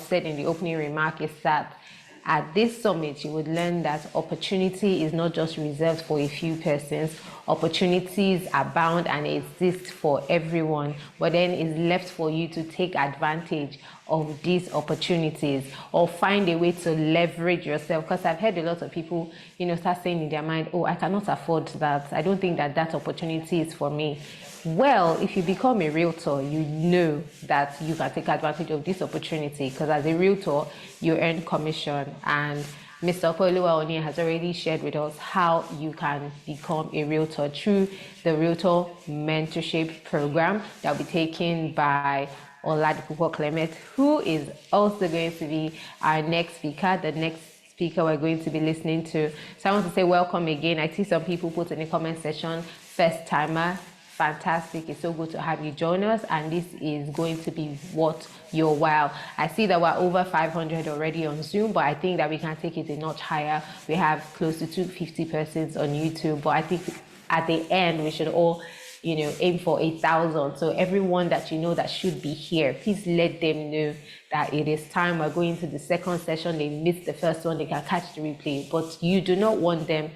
said in the opening remark is that at this summit, you would learn that opportunity is not just reserved for a few persons. Opportunities abound and exist for everyone, but then it's left for you to take advantage of these opportunities or find a way to leverage yourself. Because I've heard a lot of people, start saying in their mind, oh, I cannot afford that. I don't think that opportunity is for me. Well, if you become a realtor, you know that you can take advantage of this opportunity, because as a realtor, you earn commission. And Mr. Oluwaoni has already shared with us how you can become a realtor through the Realtor Mentorship Program that will be taken by Oladipupo Clement, who is also going to be our next speaker, the next speaker we're going to be listening to. So I want to say welcome again. I see some people put in the comment section, first timer. Fantastic. It's so good to have you join us, and this is going to be worth your while. I see that we're over 500 already on Zoom, but I think that we can take it a notch higher. We have close to 250 persons on YouTube, but I think at the end we should all aim for 1,000. So everyone that that should be here, please let them know that it is time. We're going to the second session. They missed the first one, they can catch the replay, but you do not want them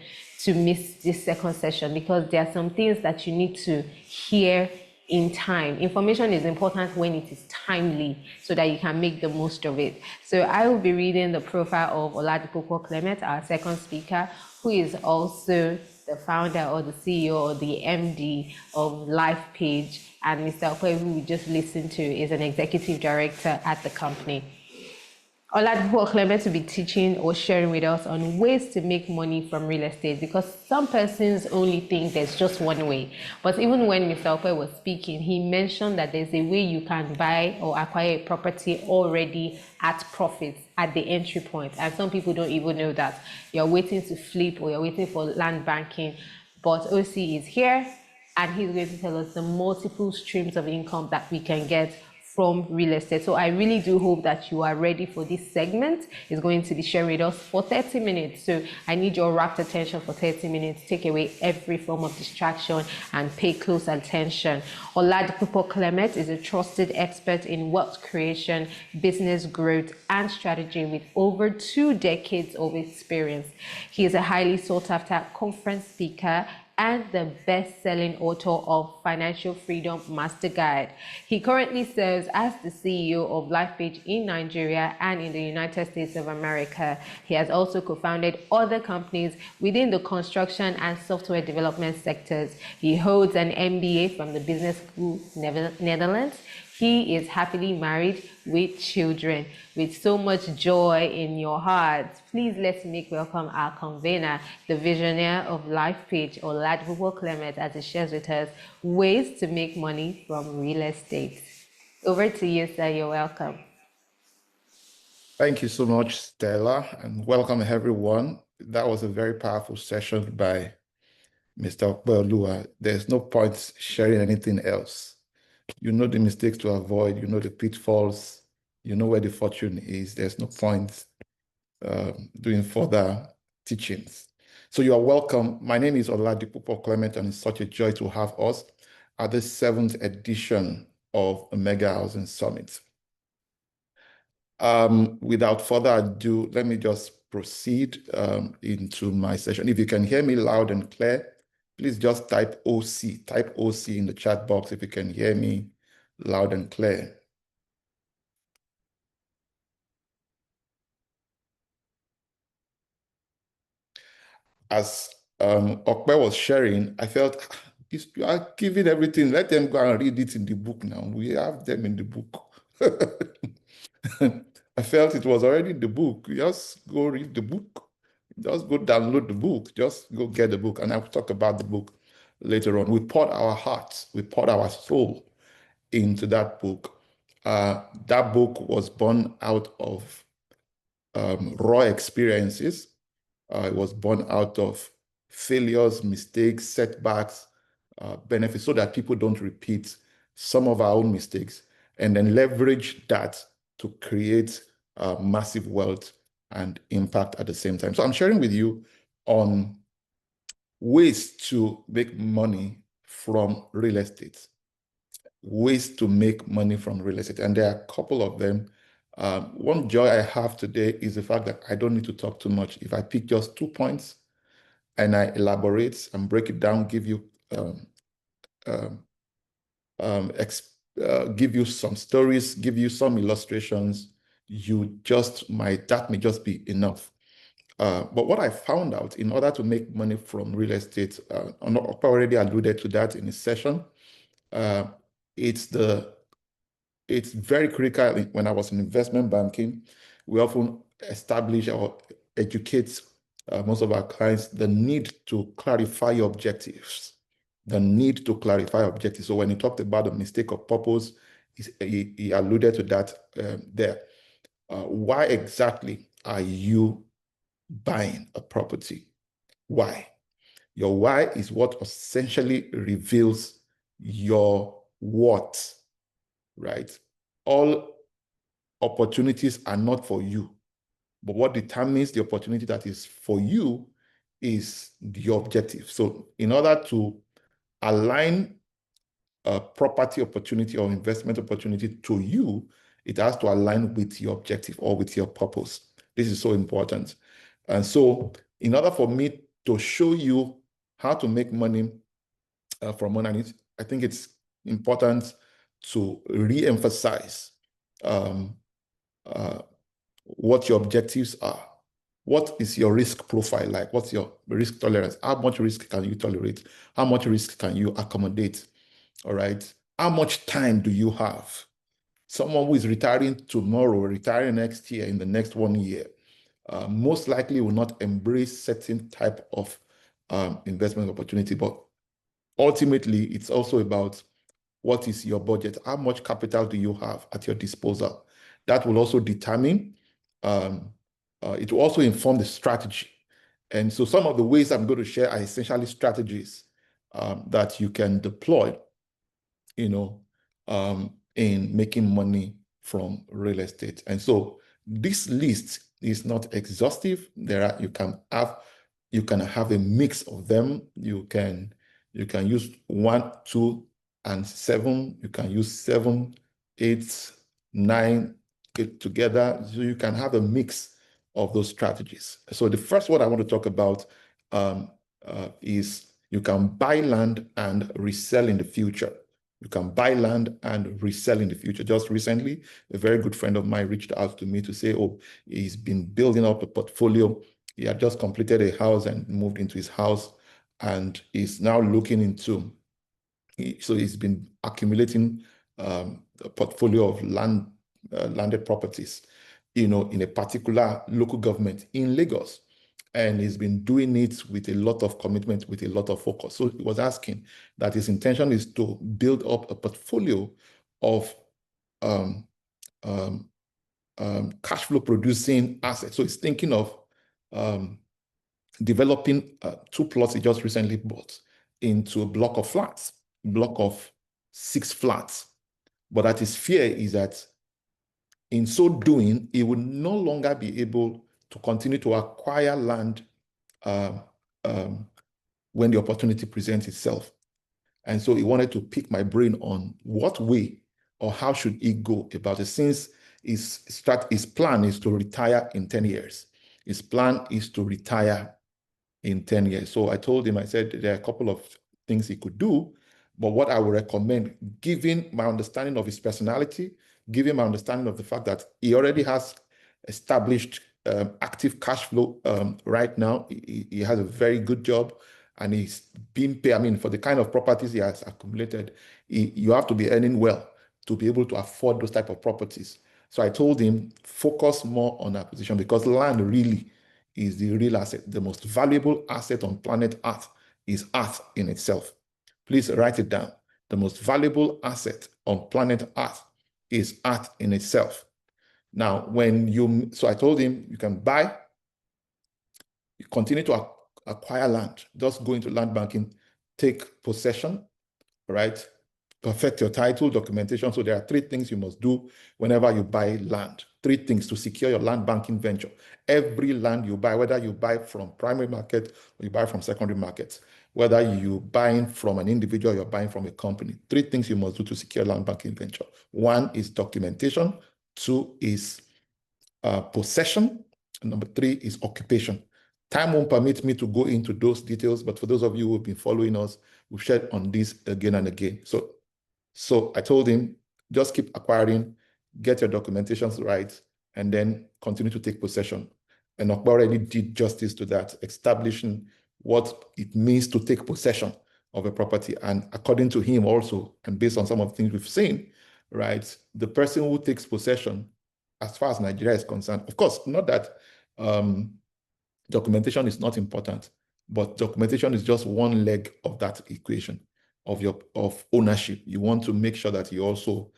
to miss this second session, because there are some things that you need to hear in time. Information is important when it is timely, so that you can make the most of it. So I will be reading the profile of Oladipupo Clement, our second speaker, who is also the founder or the CEO or the MD of LIFEPAGE, and Mr. Okwe, who we just listened to, is an executive director at the company. Oladipupo Clement will be teaching or sharing with us on ways to make money from real estate, because some persons only think there's just one way. But even when Mr. Okwe was speaking, he mentioned that there's a way you can buy or acquire a property already at profits at the entry point. And some people don't even know that. You're waiting to flip or you're waiting for land banking. But OC is here, and he's going to tell us the multiple streams of income that we can get from real estate. So I really do hope that you are ready for this segment. It's going to be sharing with us for 30 minutes. So I need your rapt attention for 30 minutes. Take away every form of distraction and pay close attention. Oladipupo Clement is a trusted expert in wealth creation, business growth, and strategy with over 2 decades of experience. He is a highly sought after conference speaker and the best-selling author of Financial Freedom Master Guide. He currently serves as the CEO of LIFEPAGE in Nigeria and in the United States of America. He has also co-founded other companies within the construction and software development sectors. He holds an MBA from the Business School Netherlands. He is happily married with children. With so much joy in your hearts, please let's make welcome our convener, the visionary of LIFEPAGE, Oladipupo Clement, as he shares with us ways to make money from real estate. Over to you, sir. You're welcome. Thank you so much, Stella, and welcome everyone. That was a very powerful session by Mr. Okwe. There's no point sharing anything else. You know the mistakes to avoid, you know the pitfalls, you know where the fortune is. There's no point doing further teachings. So you are welcome. My name is Oladipupo Clement, and it's such a joy to have us at the 7th edition of the Mega Housing Summit. Without further ado, let me just proceed into my session. If you can hear me loud and clear, please just type OC. Type OC in the chat box if you can hear me loud and clear. As Okwe was sharing, I felt you are giving everything. Let them go and read it in the book now. We have them in the book. I felt it was already in the book. Just go read the book. Just go download the book. Just go get the book. And I'll talk about the book later on. We poured our hearts, we poured our soul into that book. That book was born out of raw experiences. It was born out of failures, mistakes, setbacks, benefits, so that people don't repeat some of our own mistakes, and then leverage that to create massive wealth and impact at the same time. So I'm sharing with you on ways to make money from real estate. Ways to make money from real estate. And there are a couple of them One joy I have today is the fact that I don't need to talk too much. If I pick just 2 points and I elaborate and break it down, give you give you some stories, give you some illustrations, that may just be enough. But what I found out, in order to make money from real estate, I already alluded to that in a session. It's very critical. When I was in investment banking, we often establish or educate most of our clients the need to clarify your objectives. The need to clarify objectives. So when he talked about the mistake of purpose, he alluded to that there. Why exactly are you buying a property? Why? Your why is what essentially reveals your what, right? All opportunities are not for you, but what determines the opportunity that is for you is your objective. So in order to align a property opportunity or investment opportunity to you, it has to align with your objective or with your purpose. This is so important. And so in order for me to show you how to make money from money, I think it's important to re-emphasize what your objectives are. What is your risk profile like? What's your risk tolerance? How much risk can you tolerate? How much risk can you accommodate? All right. How much time do you have? Someone who is retiring tomorrow, retiring next year, in the next 1 year, most likely will not embrace certain type of investment opportunity. But ultimately, it's also about what is your budget? How much capital do you have at your disposal? That will also determine, it will also inform the strategy. And so some of the ways I'm going to share are essentially strategies that you can deploy, in making money from real estate. And so this list is not exhaustive. You can have a mix of them. You can use 1, 2, and 7. You can use 7, 8, 9 together. So you can have a mix of those strategies. So the first one I want to talk about is you can buy land and resell in the future. You can buy land and resell in the future. Just recently, a very good friend of mine reached out to me to say, oh, he's been building up a portfolio. He had just completed a house and moved into his house, and is now looking into, so he's been accumulating a portfolio of landed properties, in a particular local government in Lagos. And he's been doing it with a lot of commitment, with a lot of focus. So he was asking that his intention is to build up a portfolio of cash flow producing assets. So he's thinking of developing 2 plots he just recently bought into a block of flats, block of 6 flats. But that his fear is that in so doing, he will no longer be able to continue to acquire land when the opportunity presents itself. And so he wanted to pick my brain on what way or how should he go about it, since his plan is to retire in 10 years. His plan is to retire in 10 years. So I told him, I said, there are a couple of things he could do, but what I would recommend, given my understanding of his personality, given my understanding of the fact that he already has established active cash flow right now. He has a very good job, and he's being paid. I mean, for the kind of properties he has accumulated, you have to be earning well to be able to afford those type of properties. So I told him, focus more on acquisition, because land really is the real asset. The most valuable asset on planet Earth is Earth in itself. Please write it down. The most valuable asset on planet Earth is Earth in itself. Now, so I told him, you can buy, you continue to acquire land, just go into land banking, take possession, right? Perfect your title, documentation. So there are 3 things you must do whenever you buy land. 3 things to secure your land banking venture. Every land you buy, whether you buy from primary market or you buy from secondary markets, whether you're buying from an individual, you're buying from a company, 3 things you must do to secure land banking venture. 1 is documentation. 2 is possession, and number 3 is occupation. Time won't permit me to go into those details, but for those of you who have been following us, we've shared on this again and again. So I told him, just keep acquiring, get your documentations right, and then continue to take possession. And Okpa already did justice to that, establishing what it means to take possession of a property. And according to him also, and based on some of the things we've seen, right, the person who takes possession, as far as Nigeria is concerned, of course, not that documentation is not important, but documentation is just one leg of that equation of ownership. You want to make sure that you also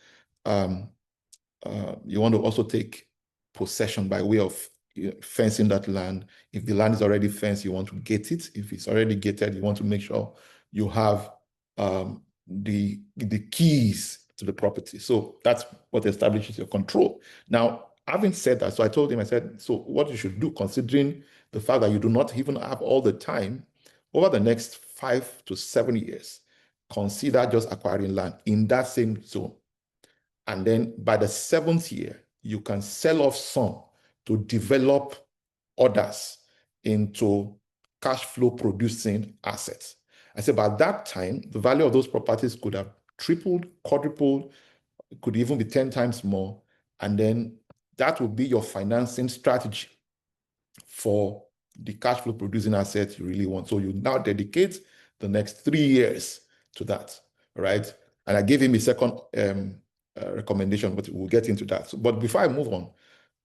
you want to also take possession by way of fencing that land. If the land is already fenced, you want to gate it. If it's already gated, you want to make sure you have the keys to the property. So that's what establishes your control. Now, having said that, so I told him, I said, so what you should do, considering the fact that you do not even have all the time, over the next 5 to 7 years, consider just acquiring land in that same zone. And then by the 7th year, you can sell off some to develop others into cash flow producing assets. I said, by that time, the value of those properties could have tripled, quadrupled, could even be 10 times more. And then that would be your financing strategy for the cash flow producing assets you really want. So you now dedicate the next 3 years to that, right? And I gave him a second recommendation, but we'll get into that. But before I move on,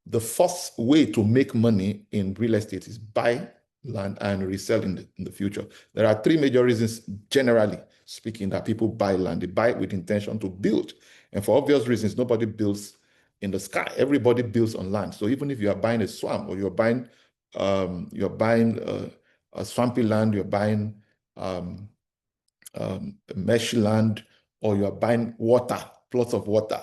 the first way to make money in real estate is buy land and resell in the future. There are 3 major reasons, generally speaking, that people buy land. They buy with intention to build. And for obvious reasons, nobody builds in the sky. Everybody builds on land. So even if you are buying a swamp, or you're buying a swampy land, you're buying meshy land, or you're buying water, plots of water,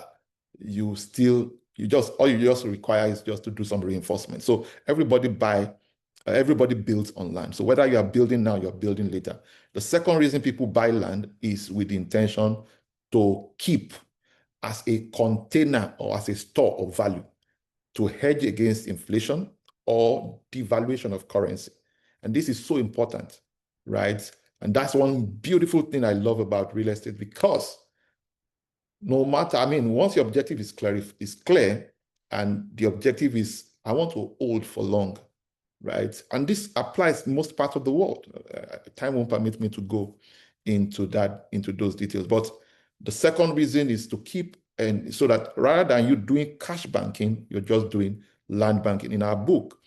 all you just require is just to do some reinforcement. So everybody builds on land. So whether you are building now, you're building later. The second reason people buy land is with the intention to keep as a container or as a store of value, to hedge against inflation or devaluation of currency. And this is so important, right? And that's one beautiful thing I love about real estate, because no matter, once your objective is clear, and the objective is, I want to hold for long, right? And this applies in most parts of the world. Time won't permit me to go into those details. But the second reason is to keep, and so that rather than you doing cash banking, you're just doing land banking. In our book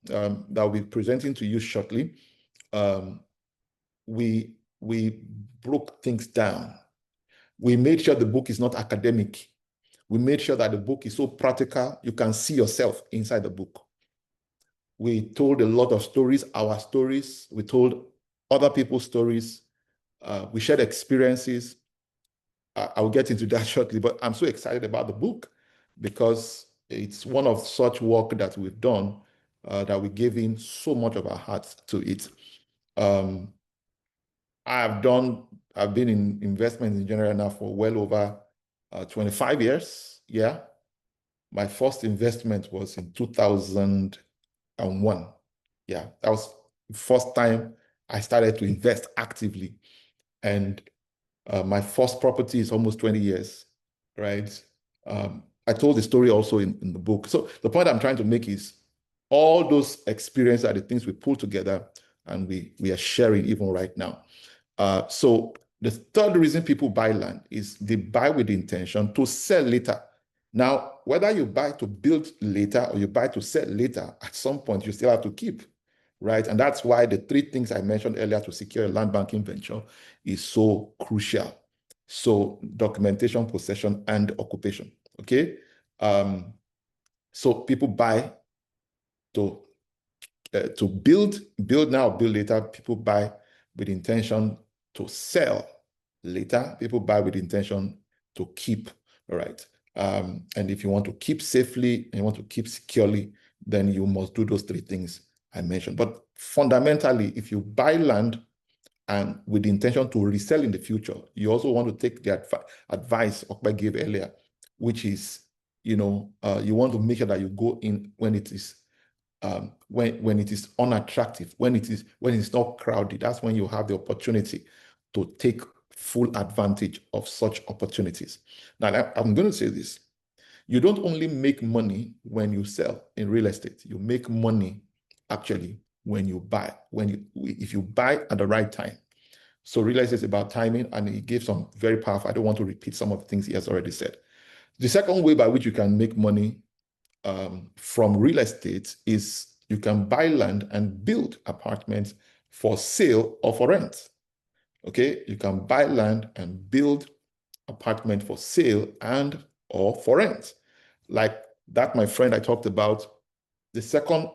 that I'll be presenting to you shortly, we broke things down. We made sure the book is not academic. We made sure that the book is so practical, you can see yourself inside the book. We told a lot of stories, our stories. We told other people's stories. We shared experiences. I'll get into that shortly, but I'm so excited about the book because it's one of such work that we've done that we gave in so much of our hearts to it. I've been in investments in general now for well over 25 years. Yeah. My first investment was in 2001. Yeah, that was the first time I started to invest actively. And my first property is almost 20 years, right? I told the story also in the book. So the point I'm trying to make is all those experiences are the things we pull together and we are sharing even right now. So the third reason people buy land is they buy with the intention to sell later. Now, whether you buy to build later or you buy to sell later, at some point you still have to keep, right? And that's why the 3 things I mentioned earlier to secure a land banking venture is so crucial. So documentation, possession, and occupation, okay? So people buy to build now, build later. People buy with intention to sell later. People buy with intention to keep, right? And if you want to keep safely and you want to keep securely, then you must do those 3 things I mentioned. But fundamentally, if you buy land and with the intention to resell in the future, you also want to take the advice Okpa gave earlier, which is you want to make sure that you go in when it is when it is unattractive, when it's not crowded. That's when you have the opportunity to take full advantage of such opportunities. Now, I'm going to say this. You don't only make money when you sell in real estate. You make money actually when you buy, if you buy at the right time. So real estate is about timing, and he gave some very powerful. I don't want to repeat some of the things he has already said. The second way by which you can make money from real estate is you can buy land and build apartments for sale or for rent. Okay, you can buy land and build apartment for sale and or for rent. Like that, my friend I talked about, the second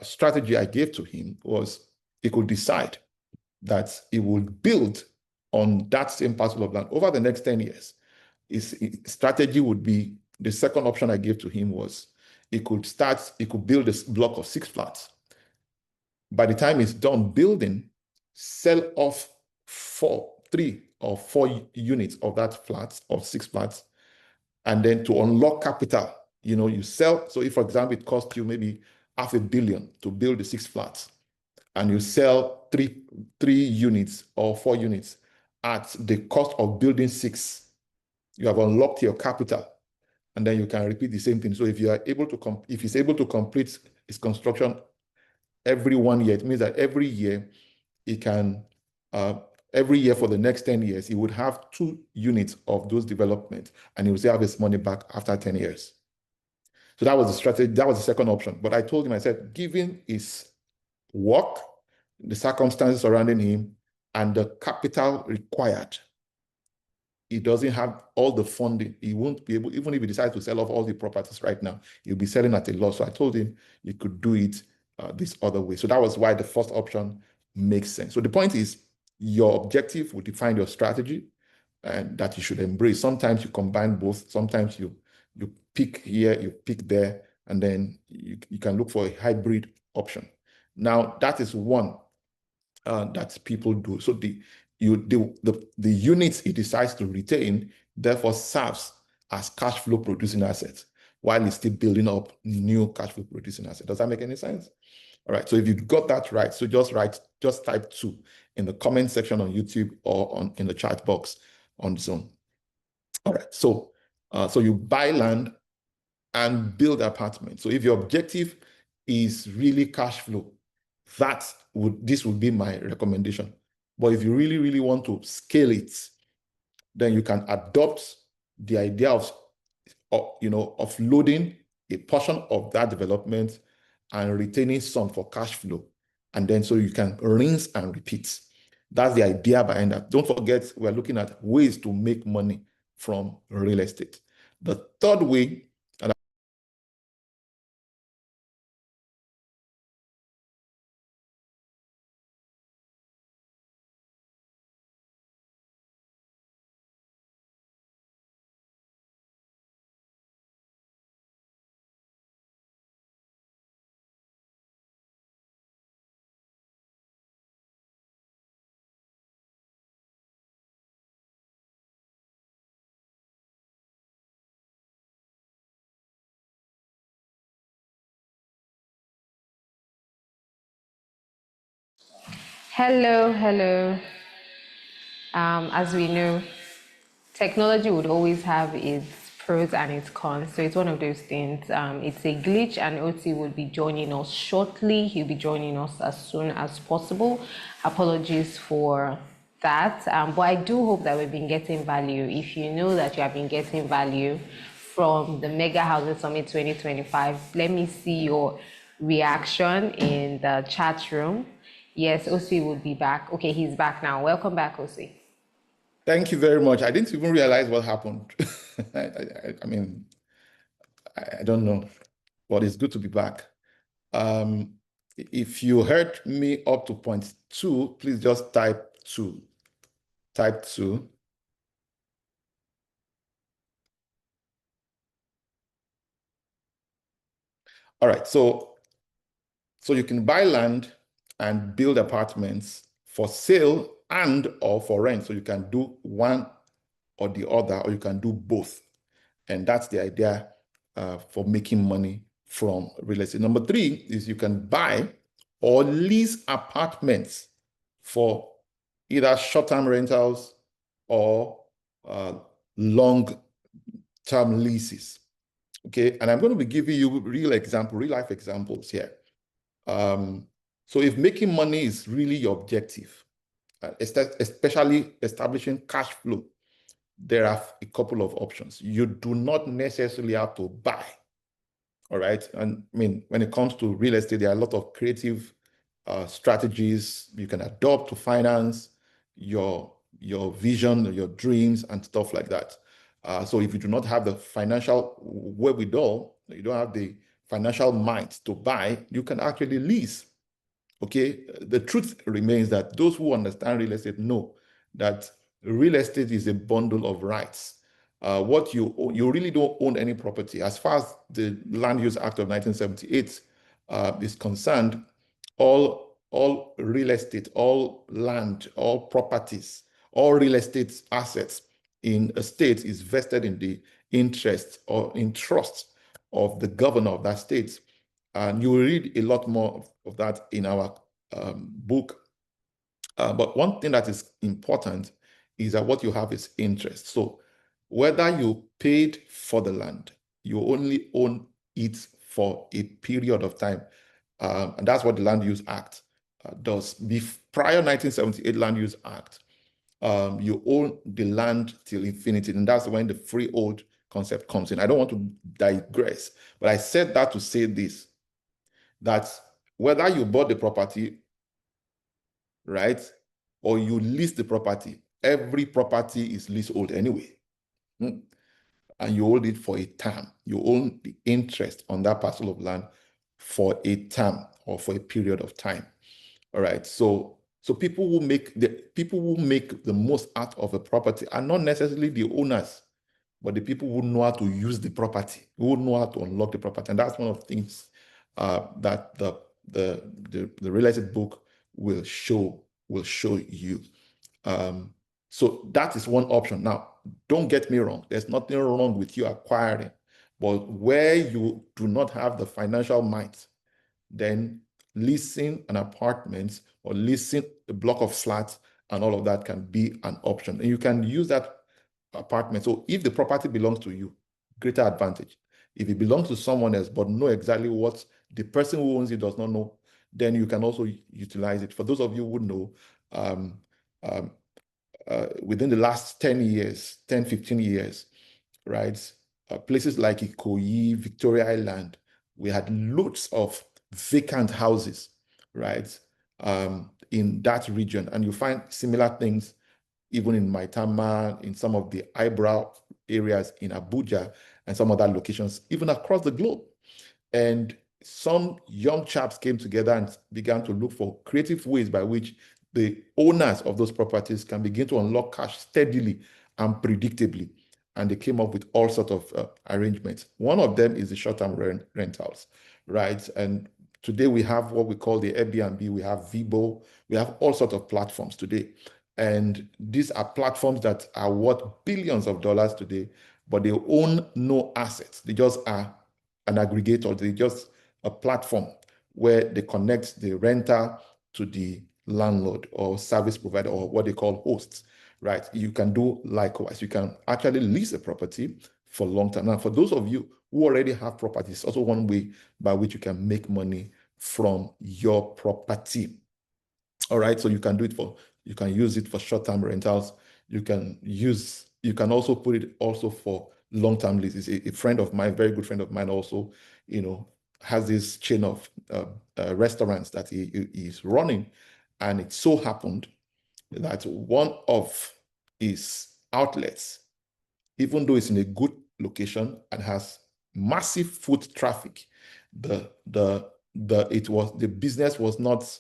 strategy I gave to him was he could decide that he would build on that same parcel of land over the next 10 years. His strategy would be, the second option I gave to him was he could build this block of 6 flats. By the time he's done building, sell off 3 or 4 units of that flat, of 6 flats, and then to unlock capital, you sell. So if, for example, it cost you maybe $500 million to build the 6 flats, and you sell 3 units or 4 units at the cost of building 6, you have unlocked your capital, and then you can repeat the same thing. So if you are able to, if he's able to complete his construction every 1 year, it means that every year he can, every year for the next 10 years, he would have 2 units of those developments, and he will still have his money back after 10 years. So that was the strategy. That was the second option. But I told him, I said, given his work, the circumstances surrounding him, and the capital required, he doesn't have all the funding. He won't be able, even if he decides to sell off all the properties right now, he'll be selling at a loss. So I told him you could do it this other way. So that was why the first option makes sense. So the point is, your objective will define your strategy, and that you should embrace. Sometimes you combine both. Sometimes you pick here, you pick there, and then you can look for a hybrid option. Now, that is one that people do. So the units he decides to retain therefore serves as cash flow producing assets while he's still building up new cash flow producing assets. Does that make any sense? All right. So if you got that right, so just type 2 in the comment section on YouTube or in the chat box on Zoom. All right. So you buy land and build apartments. So if your objective is really cash flow, this would be my recommendation. But if you really, really want to scale it, then you can adopt the idea of offloading a portion of that development and retaining some for cash flow. And then so you can rinse and repeat. That's the idea behind that. Don't forget, we're looking at ways to make money from real estate. The third way, Hello. As we know, technology would always have its pros and its cons. So it's one of those things. It's a glitch, and OT will be joining us shortly. He'll be joining us as soon as possible. Apologies for that. But I do hope that we've been getting value. If you know that you have been getting value from the Mega Housing Summit 2025, let me see your reaction in the chat room. Yes, OC will be back. Okay, he's back now. Welcome back, OC. thank you very much. I didn't even realize what happened. I mean, I don't know, but it's good to be back. If you heard me up to point 2, please just type 2. Type 2. All right, so you can buy land and build apartments for sale and or for rent. So you can do one or the other, or you can do both. And that's the idea for making money from real estate. Number three is you can buy or lease apartments for either short-term rentals or long-term leases. Okay, and I'm going to be giving you real life examples here. So if making money is really your objective, especially establishing cash flow, there are a couple of options. You do not necessarily have to buy. All right. And I mean, when it comes to real estate, there are a lot of creative strategies you can adopt to finance your vision, your dreams, and stuff like that. So if you do not have the financial wherewithal, you don't have the financial might to buy, you can actually lease. Okay. The truth remains that those who understand real estate know that real estate is a bundle of rights. What you own, you really don't own any property. As far as the Land Use Act of 1978 is concerned, all real estate, all land, all properties, all real estate assets in a state is vested in the interest or in trust of the governor of that state. And you will read a lot more of that in our book. But one thing that is important is that what you have is interest. So whether you paid for the land, you only own it for a period of time. And that's what the Land Use Act does. Prior 1978 Land Use Act, you own the land till infinity. And that's when the freehold concept comes in. I don't want to digress, but I said that to say this, that whether you bought the property, right, or you lease the property, every property is leasehold anyway. And you hold it for a term. You own the interest on that parcel of land for a term or for a period of time. All right. So people who make the most out of a property are not necessarily the owners, but the people who know how to use the property, who know how to unlock the property. And that's one of the things that the real estate book will show you. So that is one option. Now, don't get me wrong. There's nothing wrong with you acquiring, but where you do not have the financial might, then leasing an apartment or leasing a block of flats and all of that can be an option. And you can use that apartment. So if the property belongs to you, greater advantage. If it belongs to someone else, but know exactly what the person who owns it does not know, then you can also utilize it. For those of you who know, within the last 10 years, 10, 15 years, right? Places like Ikoyi, Victoria Island, we had loads of vacant houses, right? In that region. And you find similar things even in Maitama, in some of the eyebrow areas in Abuja and some other locations, even across the globe. And some young chaps came together and began to look for creative ways by which the owners of those properties can begin to unlock cash steadily and predictably. And they came up with all sorts of arrangements. One of them is the short-term rentals, right? And today we have what we call the Airbnb, we have Vibo, we have all sorts of platforms today. And these are platforms that are worth billions of dollars today, but they own no assets. They just are an aggregator. They just a platform where they connect the renter to the landlord or service provider or what they call hosts, right? You can do likewise. You can actually lease a property for long term. Now, for those of you who already have properties, it's also one way by which you can make money from your property. All right, so you can do it you can use it for short-term rentals. You can also put it also for long-term leases. A friend of mine, very good friend of mine also, has this chain of restaurants that he is running. And it so happened that one of his outlets, even though it's in a good location and has massive foot traffic, the business was not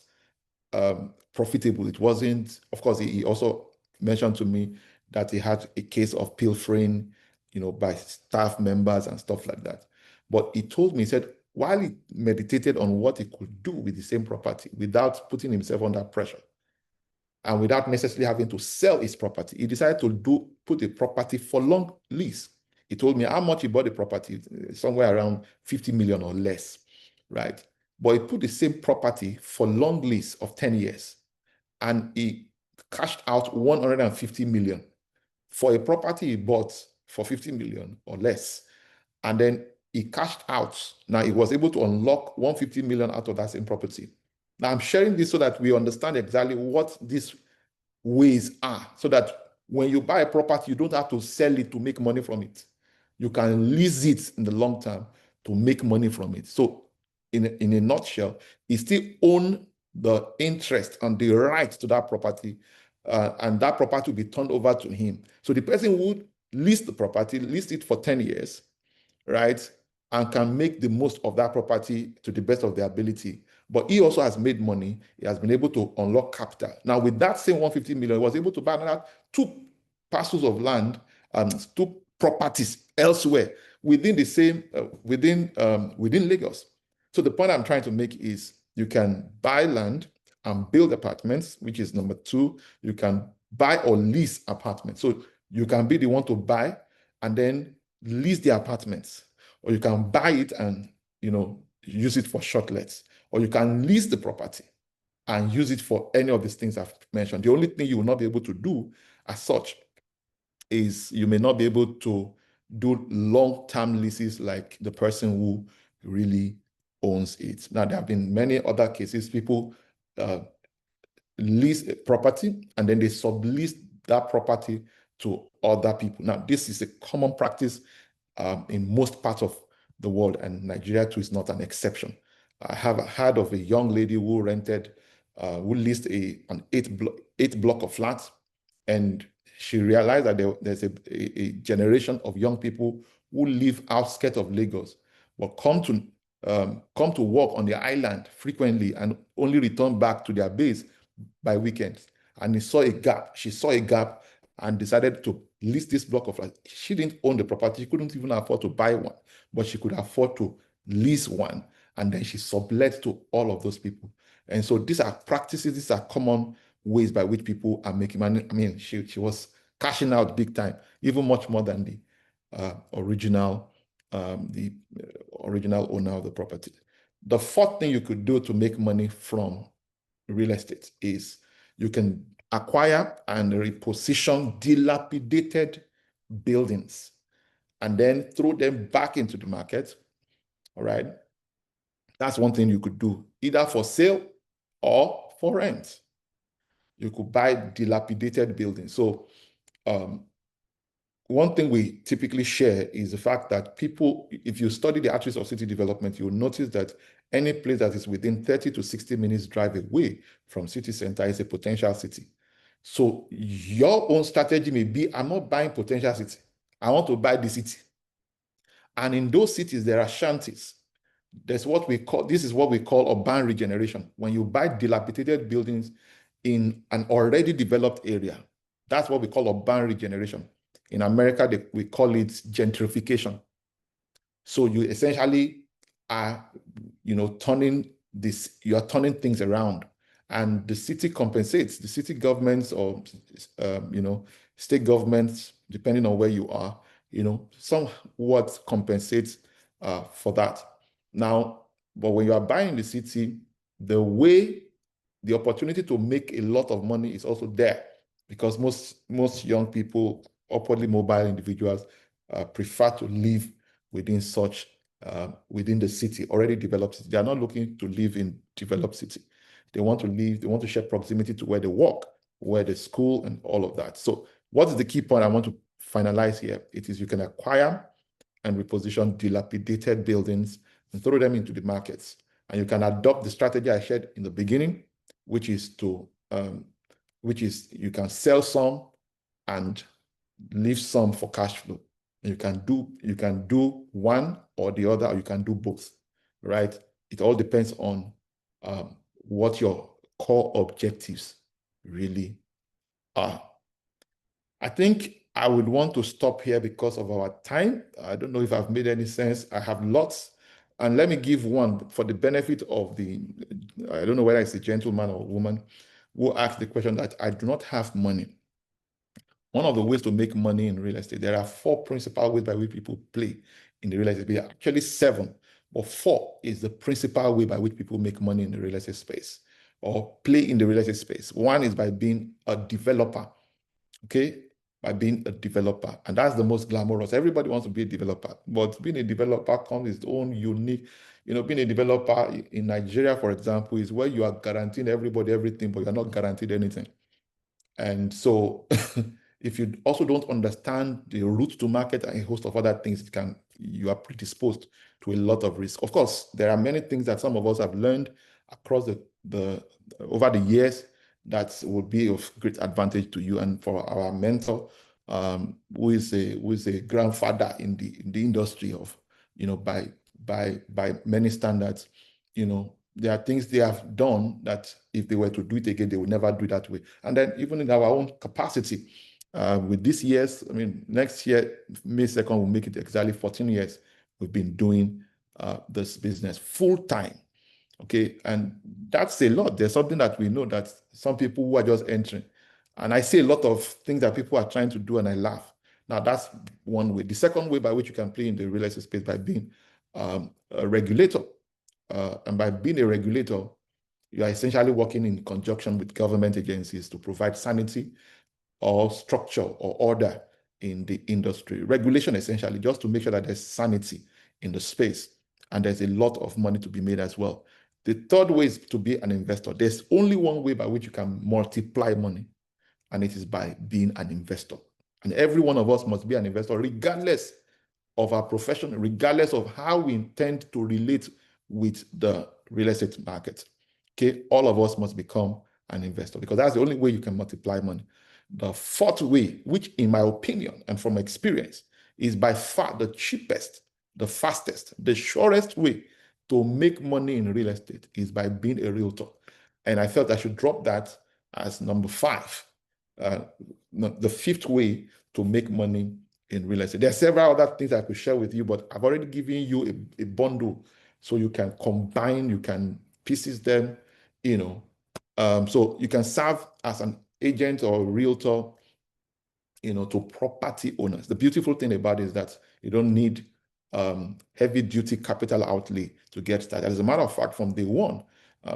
profitable. It wasn't. Of course, he also mentioned to me that he had a case of pilfering, by staff members and stuff like that. But he told me, he said, while he meditated on what he could do with the same property without putting himself under pressure and without necessarily having to sell his property, he decided to put a property for long lease. He told me how much he bought the property, somewhere around 50 million or less, right? But he put the same property for long lease of 10 years, and he cashed out 150 million for a property he bought for 50 million or less. And then he cashed out. Now he was able to unlock 150 million out of that same property. Now I'm sharing this so that we understand exactly what these ways are, so that when you buy a property, you don't have to sell it to make money from it. You can lease it in the long term to make money from it. So in a nutshell, he still own the interest and the right to that property, and that property will be turned over to him. So the person would lease the property, lease it for 10 years, right? And can make the most of that property to the best of their ability. But he also has made money. He has been able to unlock capital. Now, with that same 150 million, he was able to buy another 2 parcels of land, 2 properties elsewhere within the same, within Lagos. So the point I'm trying to make is you can buy land and build apartments, which is number 2. You can buy or lease apartments. So you can be the one to buy and then lease the apartments, or you can buy it and use it for short lets, or you can lease the property and use it for any of these things I've mentioned. The only thing you will not be able to do as such is you may not be able to do long-term leases like the person who really owns it. Now, there have been many other cases. People lease a property and then they sublease that property to other people. Now, this is a common practice in most parts of the world, and Nigeria too is not an exception. I have heard of a young lady who leased an 8 block of flats, and she realized that there's a generation of young people who live outskirts of Lagos, but come to work on the island frequently and only return back to their base by weekends. And she saw a gap and decided to lease this block of flats. She didn't own the property. She couldn't even afford to buy one, but she could afford to lease one. And then she sublet to all of those people. And so these are practices, these are common ways by which people are making money. I mean, she was cashing out big time, even much more than the original owner of the property. The 4th thing you could do to make money from real estate is you can acquire and reposition dilapidated buildings and then throw them back into the market. All right. That's one thing you could do, either for sale or for rent. You could buy dilapidated buildings. So one thing we typically share is the fact that people, if you study the attributes of city development, you'll notice that any place that is within 30 to 60 minutes drive away from city center is a potential city. So your own strategy may be, I'm not buying potential city. I want to buy the city. And in those cities, there are shanties. This is what we call urban regeneration. When you buy dilapidated buildings in an already developed area, that's what we call urban regeneration. In America, we call it gentrification. So you essentially are, turning things around, and the city compensates. The city governments or, state governments, depending on where you are, somewhat compensates for that. Now, but when you are buying the city, the opportunity to make a lot of money is also there, because most young people, upwardly mobile individuals, prefer to live within the city, already developed city. They are not looking to live in developed city. They want to share proximity to where they work, where they school, and all of that. So what is the key point I want to finalize here? It is you can acquire and reposition dilapidated buildings and throw them into the markets. And you can adopt the strategy I shared in the beginning, which is you can sell some and leave some for cash flow. You can do one or the other, or you can do both, right? It all depends on what your core objectives really are. I think I would want to stop here because of our time. I don't know if I've made any sense. I have lots. And let me give one for the benefit of I don't know whether it's a gentleman or woman who asked the question that I do not have money. one of the ways to make money in real estate, there are 4 principal ways by which people play in the real estate. There are actually 7, but 4 is the principal way by which people make money in the real estate space or play in the real estate space. One is by being a developer, okay? By being a developer, and that's the most glamorous. Everybody wants to be a developer, but being a developer comes with its own unique, being a developer in Nigeria, for example, is where you are guaranteeing everybody everything, but you're not guaranteed anything. And so if you also don't understand the route to market and a host of other things, you are predisposed to a lot of risk. Of course, there are many things that some of us have learned across over the years that will be of great advantage to you. And for our mentor, who is a grandfather in the industry of, by many standards, there are things they have done that if they were to do it again, they would never do it that way. And then even in our own capacity, with this year's, next year, May 2nd, will make it exactly 14 years we've been doing this business full time. Okay, and that's a lot. There's something that we know that some people who are just entering, and I see a lot of things that people are trying to do, and I laugh. Now, that's one way. The second way by which you can play in the real estate space by being a regulator. And by being a regulator, you are essentially working in conjunction with government agencies to provide sanity or structure or order in the industry. Regulation, essentially, just to make sure that there's sanity in the space, and there's a lot of money to be made as well. The third way is to be an investor. There's only one way by which you can multiply money, and it is by being an investor. And every one of us must be an investor, regardless of our profession, regardless of how we intend to relate with the real estate market. Okay, all of us must become an investor, because that's the only way you can multiply money. The fourth way, which in my opinion and from experience is by far the cheapest, the fastest, the surest way to make money in real estate, is by being a realtor. And I felt I should drop that as number 5, the 5th way to make money in real estate. There are several other things I could share with you, but I've already given you a bundle so you can combine, you can pieces them, so you can serve as an agent or a realtor, to property owners. The beautiful thing about it is that you don't need heavy duty capital outlay to get started. As a matter of fact, from day one,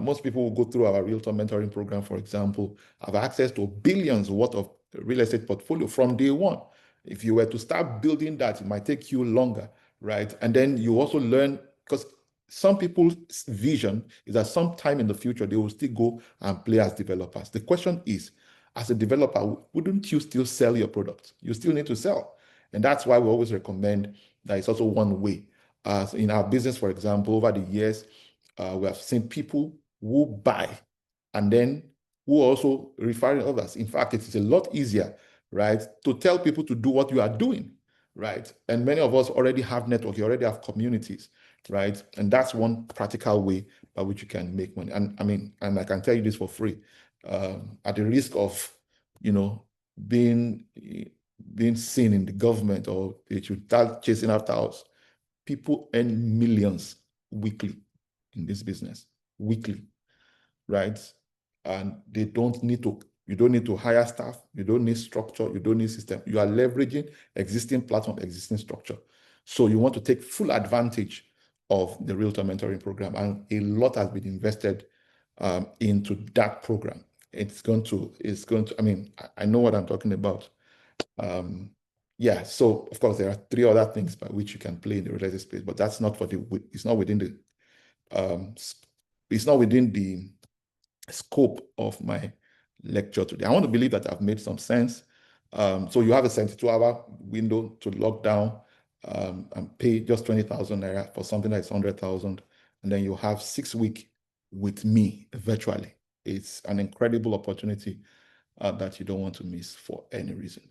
most people who go through our realtor mentoring program, for example, have access to billions worth of real estate portfolio from day one. If you were to start building that, it might take you longer, right? And then you also learn, because some people's vision is that sometime in the future, they will still go and play as developers. The question is, as a developer, wouldn't you still sell your product? You still need to sell. And that's why we always recommend that it's also one way. In our business, for example, over the years, we have seen people who buy and then who also referring others. In fact, it's a lot easier, right, to tell people to do what you are doing, right? And many of us already have network, you already have communities, right? And that's one practical way by which you can make money. And I can tell you this for free, at the risk of, being seen in the government, or they should start chasing after us. People earn millions weekly in this business, weekly, right? And you don't need to hire staff, you don't need structure, you don't need system. You are leveraging existing platform, existing structure. So you want to take full advantage of the Realtor Mentoring Program, and a lot has been invested into that program. It's going to, I know what I'm talking about. Yeah, so of course there are 3 other things by which you can play in the real estate space, but that's not it's not within the scope of my lecture today. I want to believe that I've made some sense. So you have a 72-hour window to lock down and pay just 20,000 naira for something that's 100,000, and then you have 6 weeks with me virtually. It's an incredible opportunity that you don't want to miss for any reason.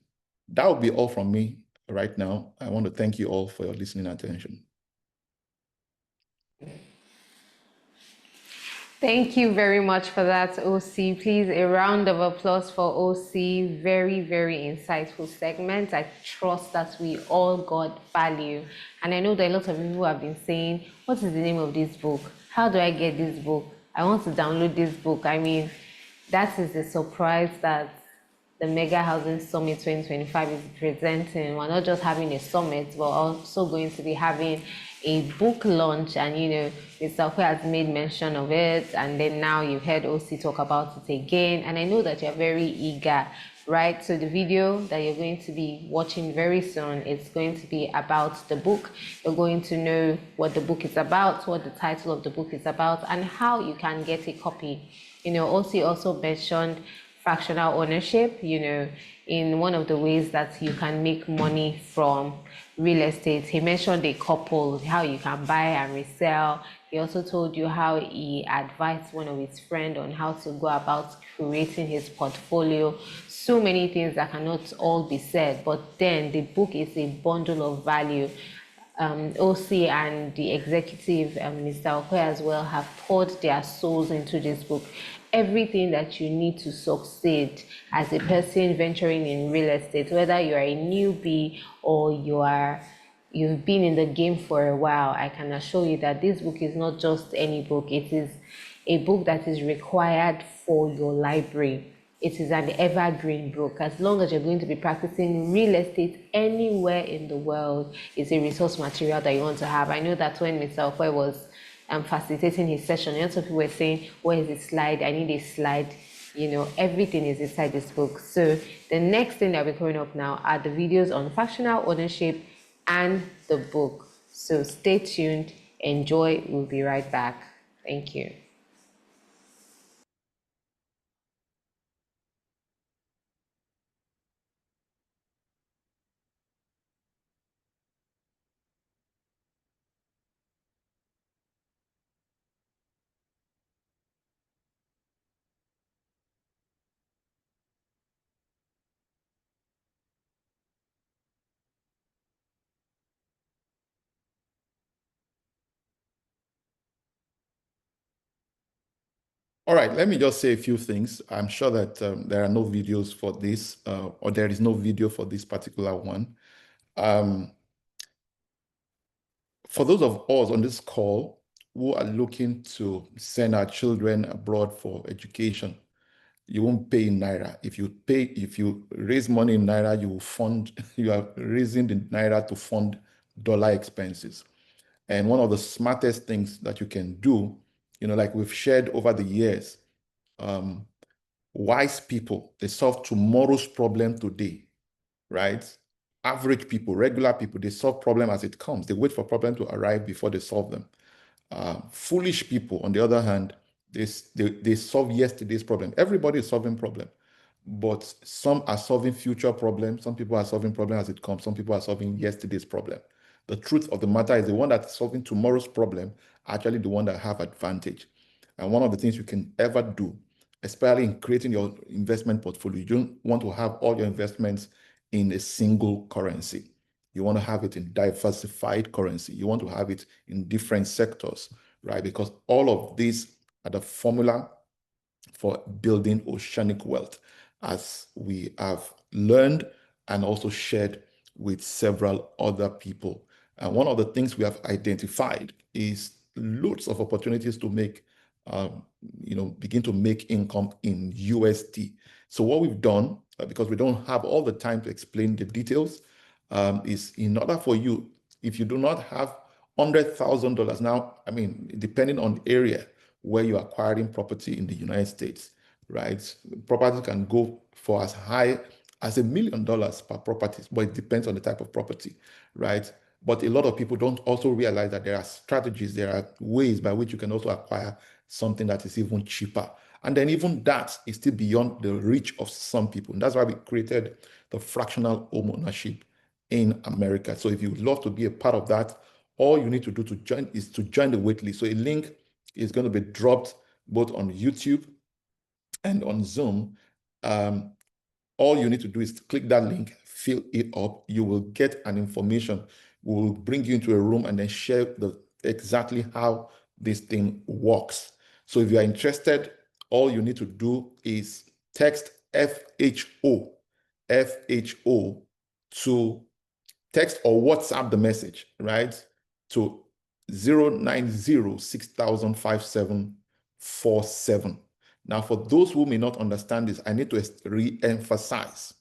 That would be all from me right now. I want to thank you all for your listening attention. Thank you very much for that, OC. Please, a round of applause for OC. Very, very insightful segment. I trust that we all got value. And I know that a lot of people have been saying, what is the name of this book? How do I get this book? I want to download this book. That is a surprise that the Mega Housing Summit 2025 is presenting. We're not just having a summit, but also going to be having a book launch. And, Mr. Okwe has made mention of it. And then now you've heard OC talk about it again. And I know that you're very eager, right? So the video that you're going to be watching very soon is going to be about the book. You're going to know what the book is about, what the title of the book is about, and how you can get a copy. OC also mentioned fractional ownership, in one of the ways that you can make money from real estate. He mentioned a couple, how you can buy and resell. He also told you how he advised one of his friends on how to go about creating his portfolio. So many things that cannot all be said, but then the book is a bundle of value. OC and the executive, Mr. Okwe as well, have poured their souls into this book. Everything that you need to succeed as a person venturing in real estate, whether you are a newbie or you've been in the game for a while, I can assure you that this book is not just any book. It is a book that is required for your library. It is an evergreen book. As long as you're going to be practicing real estate anywhere in the world, it's a resource material that you want to have. I know that when Mr. Okwe was facilitating his session, lots of people were saying, where is the slide? I need a slide. Everything is inside this book. So the next thing that we're coming up now are the videos on fractional ownership and the book. So stay tuned, enjoy, we'll be right back. Thank you. All right, let me just say a few things. I'm sure that there are no videos for this, or there is no video for this particular one. For those of us on this call who are looking to send our children abroad for education, you won't pay in Naira. If you raise money in Naira, you are raising the Naira to fund dollar expenses. And one of the smartest things that you can do, like we've shared over the years, wise people, they solve tomorrow's problem today, right? Average people, regular people, they solve problem as it comes. They wait for problem to arrive before they solve them. Foolish people, on the other hand, they solve yesterday's problem. Everybody is solving problem, but some are solving future problems. Some people are solving problem as it comes. Some people are solving yesterday's problem. The truth of the matter is the one that's solving tomorrow's problem actually the one that have advantage. And one of the things you can ever do, especially in creating your investment portfolio, you don't want to have all your investments in a single currency. You want to have it in diversified currency. You want to have it in different sectors, right? Because all of these are the formula for building oceanic wealth, as we have learned and also shared with several other people. And one of the things we have identified is loads of opportunities to make, begin to make income in USD. So what we've done, because we don't have all the time to explain the details, is in order for you, if you do not have $100,000 now, I mean, depending on the area where you're acquiring property in the United States, right? Property can go for as high as $1 million per property, but it depends on the type of property, right? But a lot of people don't also realize that there are strategies, there are ways by which you can also acquire something that is even cheaper. And then even that is still beyond the reach of some people. And that's why we created the fractional home ownership in America. So if you would love to be a part of that, all you need to do to join is to join the waitlist. So a link is going to be dropped both on YouTube and on Zoom. All you need to do is click that link, fill it up. You will get an information. We will bring you into a room and then share exactly how this thing works. So if you are interested, all you need to do is text FHO to text or WhatsApp the message, right? To 090605747. Now, for those who may not understand this, I need to re-emphasize.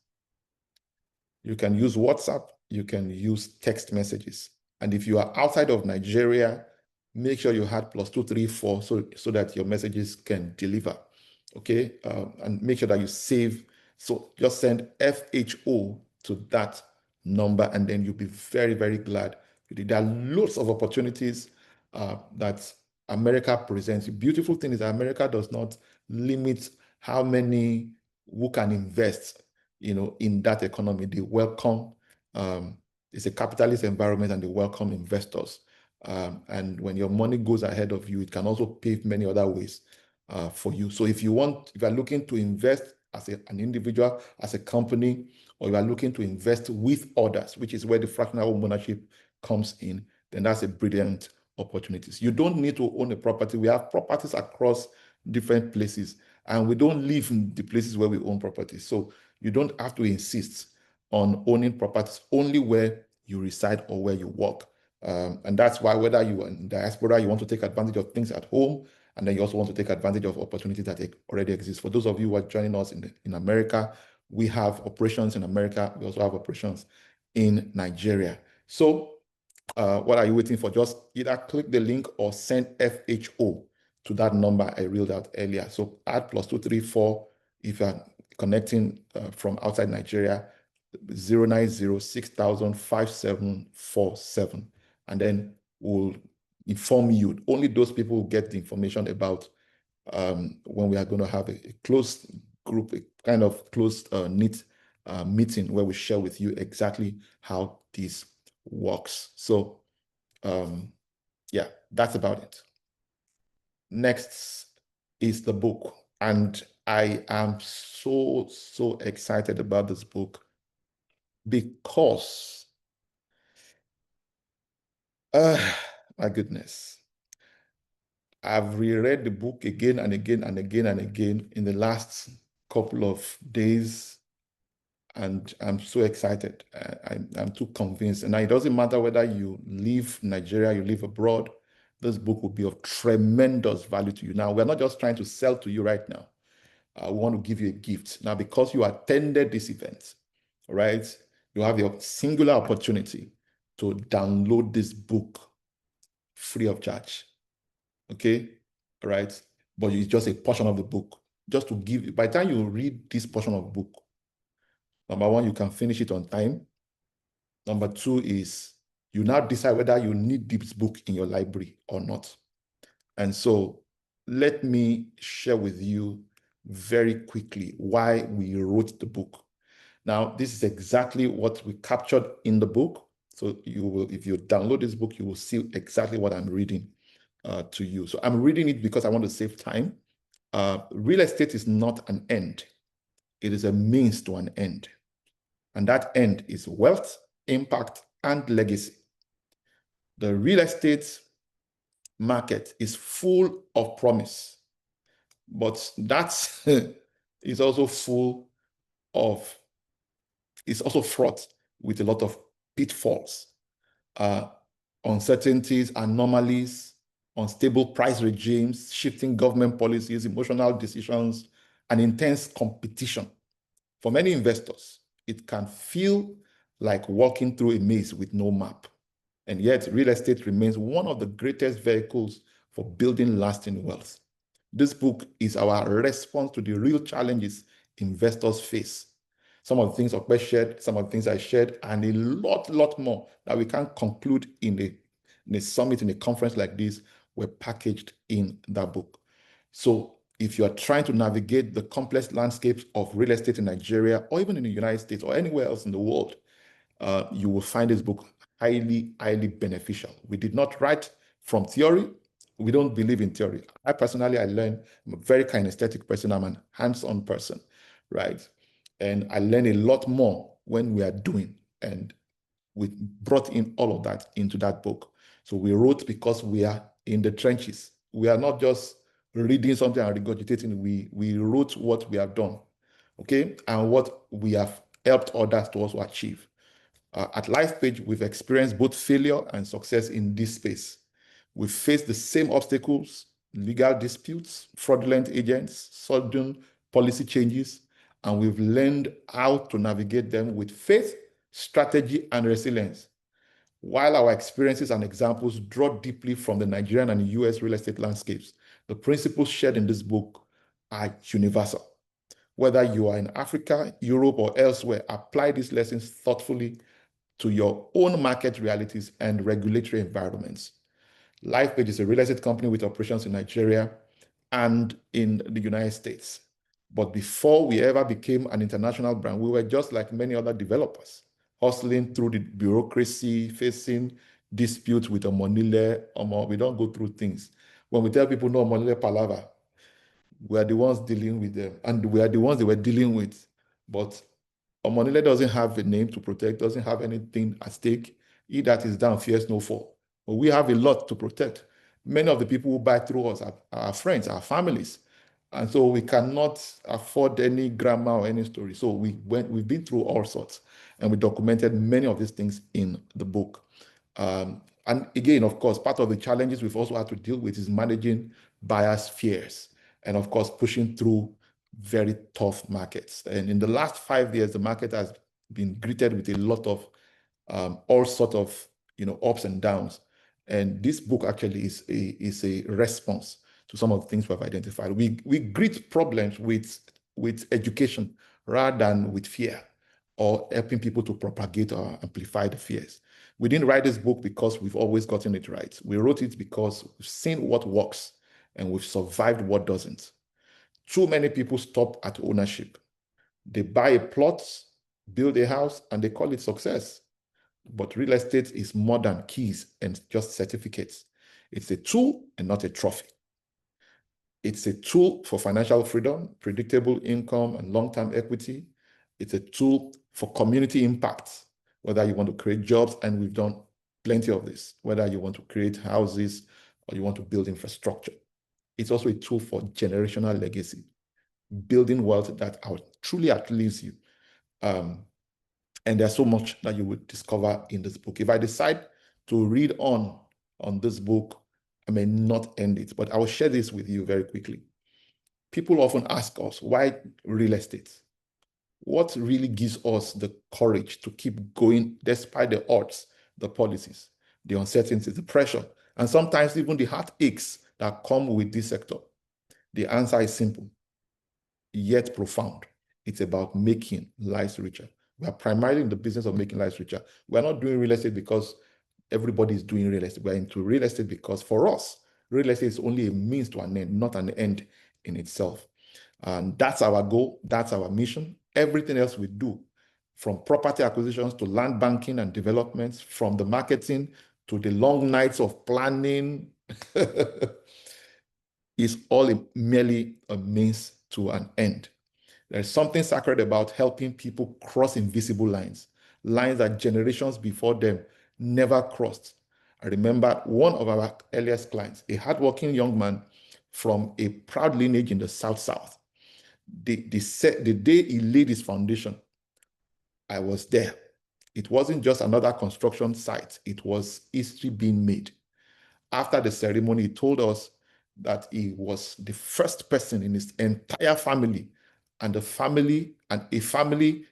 You can use WhatsApp, you can use text messages. And if you are outside of Nigeria, make sure you had +234 so that your messages can deliver. Okay, and make sure that you save. So just send FHO to that number, and then you'll be very, very glad. There are lots of opportunities that America presents. The beautiful thing is that America does not limit how many who can invest, in that economy. They welcome, it's a capitalist environment, and they welcome investors. And when your money goes ahead of you, it can also pave many other ways for you. So if you are looking to invest as an individual, as a company, or you are looking to invest with others, which is where the fractional home ownership comes in, then that's a brilliant opportunity. You don't need to own a property. We have properties across different places, and we don't live in the places where we own properties. So you don't have to insist on owning properties only where you reside or where you work. And that's why, whether you are in diaspora, you want to take advantage of things at home, and then you also want to take advantage of opportunities that already exist. For those of you who are joining us in America, we have operations in America. We also have operations in Nigeria. So what are you waiting for? Just either click the link or send FHO to that number I reeled out earlier. So add +234 if you're connecting from outside Nigeria, 09060005747, and then we'll inform you. Only those people will get the information about when we are going to have a closed group, a kind of closed knit meeting where we share with you exactly how this works. So yeah, that's about it. Next is the book, and I am so excited about this book because my goodness, I've reread the book again and again and again and again in the last couple of days, and I'm so excited. I'm too convinced. And now it doesn't matter whether you live in Nigeria, you live abroad, this book will be of tremendous value to you. Now, we're not just trying to sell to you right now. We want to give you a gift. Now, because you attended this event, right, you have the singular opportunity to download this book free of charge. Okay, all right? But it's just a portion of the book. Just to give you, by the time you read this portion of the book, number one, you can finish it on time. Number two is you now decide whether you need this book in your library or not. And so let me share with you very quickly why we wrote the book. Now, this is exactly what we captured in the book. So you will, if you download this book, you will see exactly what I'm reading to you. So I'm reading it because I want to save time. Real estate is not an end. It is a means to an end. And that end is wealth, impact, and legacy. The real estate market is full of promise, but that is also it's also fraught with a lot of pitfalls, uncertainties, anomalies, unstable price regimes, shifting government policies, emotional decisions, and intense competition. For many investors, it can feel like walking through a maze with no map. And yet, real estate remains one of the greatest vehicles for building lasting wealth. This book is our response to the real challenges investors face. Some of the things Okpe shared, some of the things I shared, and a lot more that we can't conclude in a summit, in a conference like this, were packaged in that book. So if you are trying to navigate the complex landscapes of real estate in Nigeria, or even in the United States, or anywhere else in the world, you will find this book highly beneficial. We did not write from theory. We don't believe in theory. I personally, I'm a very kinesthetic person. I'm a hands-on person, right? And I learn a lot more when we are doing, and we brought in all of that into that book. So we wrote because we are in the trenches. We are not just reading something and regurgitating. We wrote what we have done, okay? And what we have helped others to also achieve. At LifePage, we've experienced both failure and success in this space. We've faced the same obstacles, legal disputes, fraudulent agents, sudden policy changes, and we've learned how to navigate them with faith, strategy, and resilience. While our experiences and examples draw deeply from the Nigerian and US real estate landscapes, the principles shared in this book are universal. Whether you are in Africa, Europe, or elsewhere, apply these lessons thoughtfully to your own market realities and regulatory environments. LifePage is a real estate company with operations in Nigeria and in the United States. But before we ever became an international brand, we were just like many other developers, hustling through the bureaucracy, facing disputes with Omonile. We don't go through things. When we tell people no Omonile palaver, we are the ones dealing with them, and we are the ones they were dealing with. But Omonile doesn't have a name to protect, doesn't have anything at stake. He that is down fears no fall. But we have a lot to protect. Many of the people who buy through us are our friends, our families. And so we cannot afford any grammar or any story. So we've been through all sorts, and we documented many of these things in the book. And again, of course, part of the challenges we've also had to deal with is managing buyers' fears, and of course, pushing through very tough markets. And in the last 5 years, the market has been greeted with a lot of all sort of ups and downs. And this book actually is a response to some of the things we've identified. We greet problems with education rather than with fear, or helping people to propagate or amplify the fears. We didn't write this book because we've always gotten it right. We wrote it because we've seen what works and we've survived what doesn't. Too many people stop at ownership. They buy a plot, build a house, and they call it success. But real estate is more than keys and just certificates. It's a tool and not a trophy. It's a tool for financial freedom, predictable income, and long-term equity. It's a tool for community impact, whether you want to create jobs, and we've done plenty of this, whether you want to create houses or you want to build infrastructure. It's also a tool for generational legacy, building wealth that truly outlives you. And there's so much that you will discover in this book. If I decide to read on this book, I may not end it, but I will share this with you very quickly. People often ask us, why real estate? What really gives us the courage to keep going despite the odds, the policies, the uncertainties, the pressure, and sometimes even the heartaches that come with this sector? The answer is simple, yet profound. It's about making lives richer. We are primarily in the business of making lives richer. We're not doing real estate because everybody is doing real estate. We're into real estate because for us, real estate is only a means to an end, not an end in itself. And that's our goal. That's our mission. Everything else we do, from property acquisitions to land banking and developments, from the marketing to the long nights of planning, is all merely a means to an end. There's something sacred about helping people cross invisible lines that generations before them never crossed. I remember one of our earliest clients, a hardworking young man from a proud lineage in the South. The day he laid his foundation, I was there. It wasn't just another construction site. It was history being made. After the ceremony, he told us that he was the first person in his entire family, and a family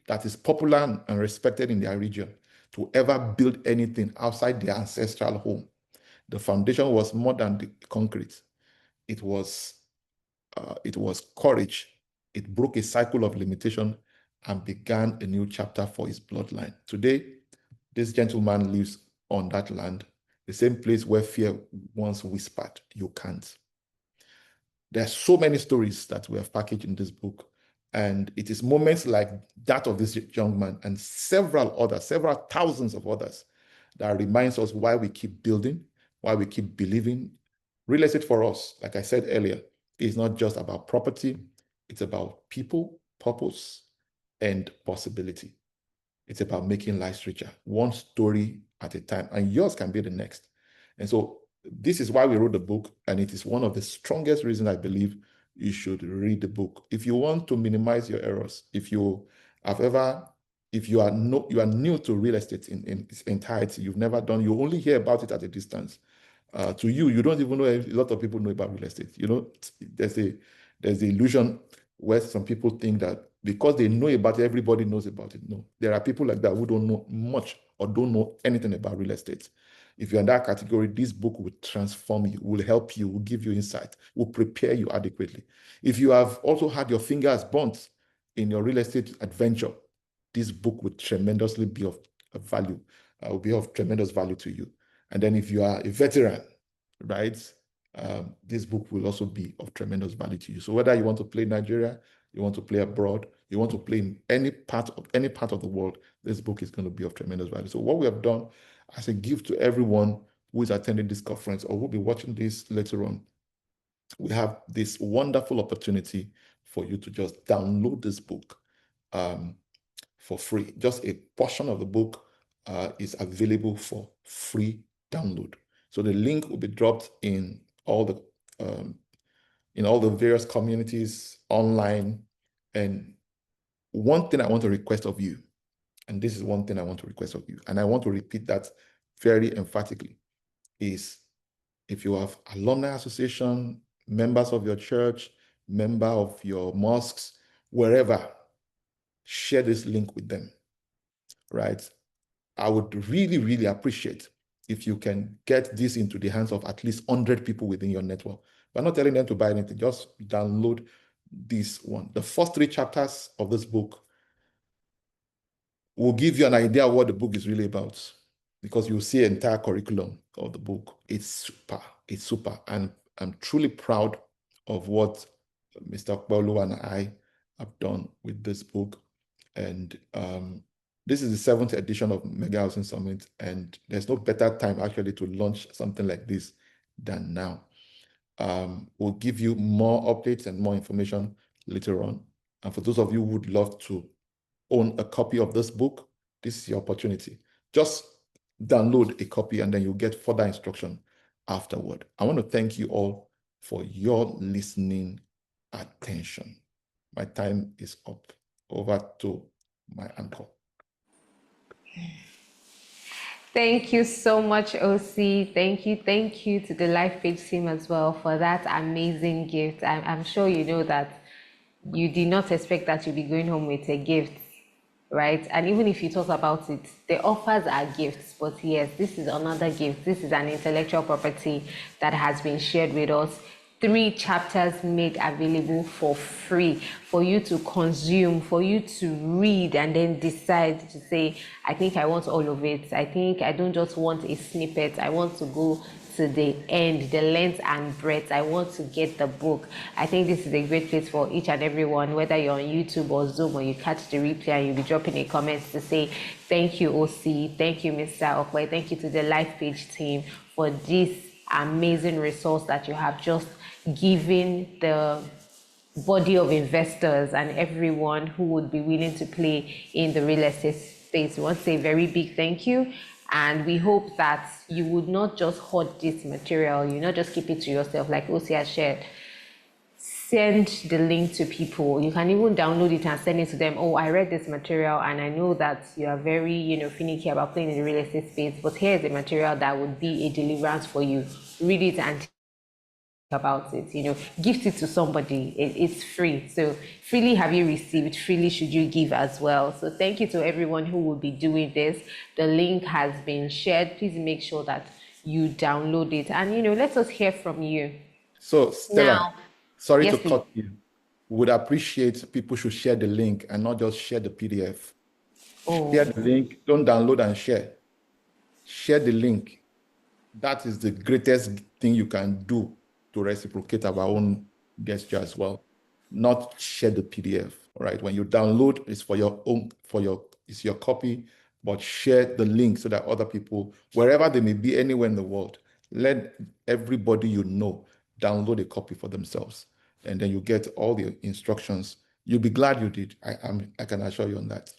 that is popular and respected in their region, to ever build anything outside their ancestral home. The foundation was more than the concrete. It was courage. It broke a cycle of limitation and began a new chapter for his bloodline. Today, this gentleman lives on that land, the same place where fear once whispered, "You can't." There are so many stories that we have packaged in this book, and it is moments like that of this young man and several thousands of others, that reminds us why we keep building, why we keep believing. Real estate for us, like I said earlier, is not just about property. It's about people, purpose, and possibility. It's about making lives richer, one story at a time, and yours can be the next. And so this is why we wrote the book, and it is one of the strongest reasons I believe you should read the book. If you want to minimize your errors, if you are new to real estate in its entirety, you've never done, you only hear about it at a distance, To you, you don't even know. A lot of people know about real estate. There's the illusion where some people think that because they know about it, everybody knows about it. No, there are people like that who don't know much or don't know anything about real estate. If you're in that category, this book will transform you, will help you, will give you insight, will prepare you adequately. If you have also had your fingers burnt in your real estate adventure, this book will tremendously be of value, will be of tremendous value to you. And then if you are a veteran, right, this book will also be of tremendous value to you. So whether you want to play Nigeria, you want to play abroad, you want to play in any part of the world, this book is going to be of tremendous value. So what we have done as a gift to everyone who is attending this conference or will be watching this later on, we have this wonderful opportunity for you to just download this book for free. Just a portion of the book is available for free download. So the link will be dropped in all the various communities online. And one thing I want to request of you, and this is one thing I want to request of you, and I want to repeat that very emphatically, is if you have alumni association, members of your church, member of your mosques, wherever, share this link with them, right? I would really, really appreciate if you can get this into the hands of at least 100 people within your network. We're not telling them to buy anything, just download this one. The first 3 chapters of this book will give you an idea of what the book is really about, because you'll see an entire curriculum of the book. It's super. And I'm truly proud of what Mr. Okpolu and I have done with this book. And this is the 7th edition of Mega Housing Summit, and there's no better time actually to launch something like this than now. We'll give you more updates and more information later on. And for those of you who would love to own a copy of this book, this is your opportunity. Just download a copy and then you'll get further instruction afterward. I want to thank you all for your listening attention. My time is up. Over to my uncle. Thank you so much, OC. Thank you to the LIFEPAGE team as well for that amazing gift. I'm sure you know that you did not expect that you'll be going home with a gift, right? And even if you talk about it, the offers are gifts, but yes, this is another gift. This is an intellectual property that has been shared with us. 3 chapters made available for free for you to consume, for you to read, and then decide to say, I think I want all of it. I think I don't just want a snippet. I want to go to the end, the length and breadth. I want to get the book. I think this is a great place for each and everyone, whether you're on YouTube or Zoom or you catch the replay and you'll be dropping a comment to say, thank you, OC. Thank you, Mr. Okwe. Thank you to the LIFEPAGE team for this amazing resource that you have just given the body of investors and everyone who would be willing to play in the real estate space. We want to say a very big thank you. And we hope that you would not just hoard this material, you not just keep it to yourself, like OC has shared. Send the link to people. You can even download it and send it to them. Oh, I read this material and I know that you are very, finicky about playing in the real estate space, but here's a material that would be a deliverance for you. Read it and about it, gift it to somebody. It's free. So freely have you received, freely should you give as well. So thank you to everyone who will be doing this. The link has been shared. Please make sure that you download it and let us hear from you. So Stella, Now, sorry yes, to cut you. Would appreciate people should share the link and not just share the PDF. Share the link, don't download and share. Share the link. That is the greatest thing you can do to reciprocate our own gesture as well. Not share the PDF, right? When you download, it's for your own, it's your copy, but share the link so that other people, wherever they may be, anywhere in the world, let everybody download a copy for themselves. And then you get all the instructions. You'll be glad you did. I can assure you on that.